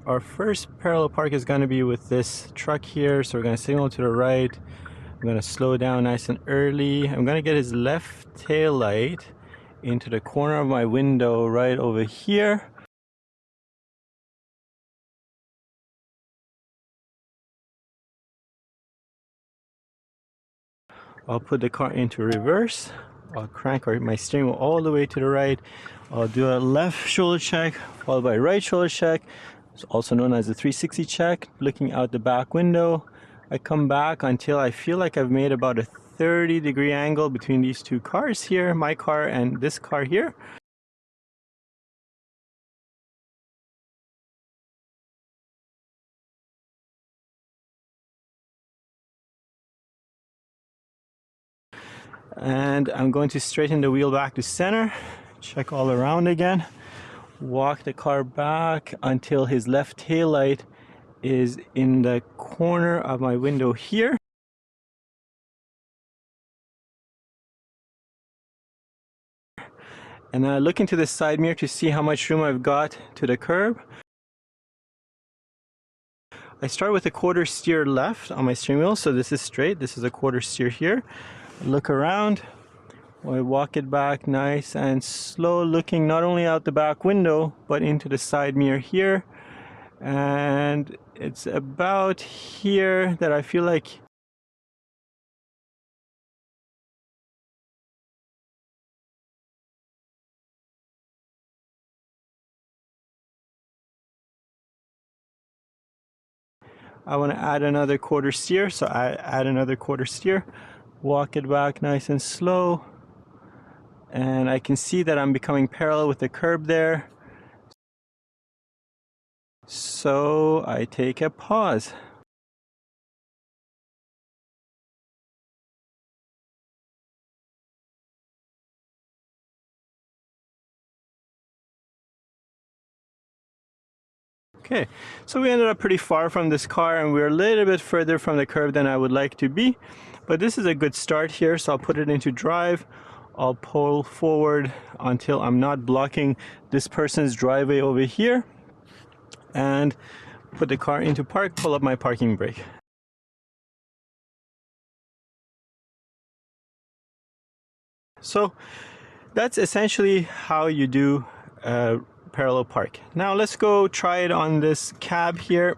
our first parallel park is going to be with this truck here. So we're going to signal to the right. I'm going to slow down nice and early. I'm going to get his left tail light into the corner of my window right over here. I'll put the car into reverse. I'll crank my steering wheel all the way to the right. I'll do a left shoulder check followed by right shoulder check. It's also known as the 360 check, looking out the back window. I come back until I feel like I've made about a 30-degree angle between these two cars here, my car and this car here. And I'm going to straighten the wheel back to center, check all around again, walk the car back until his left tail light is in the corner of my window here. And I look into the side mirror to see how much room I've got to the curb. I start with a quarter steer left on my steering wheel, so this is straight. This is a quarter steer here. Look around. I walk it back nice and slow, looking not only out the back window but into the side mirror here. And it's about here that I feel like I want to add another quarter steer. So I add another quarter steer, walk it back nice and slow, and I can see that I'm becoming parallel with the curb there. So I take a pause. Okay, so we ended up pretty far from this car and we're a little bit further from the curb than I would like to be. But this is a good start here, so I'll put it into drive. I'll pull forward until I'm not blocking this person's driveway over here. And put the car into park, pull up my parking brake. So that's essentially how you do parallel park. Now let's go try it on this cab here.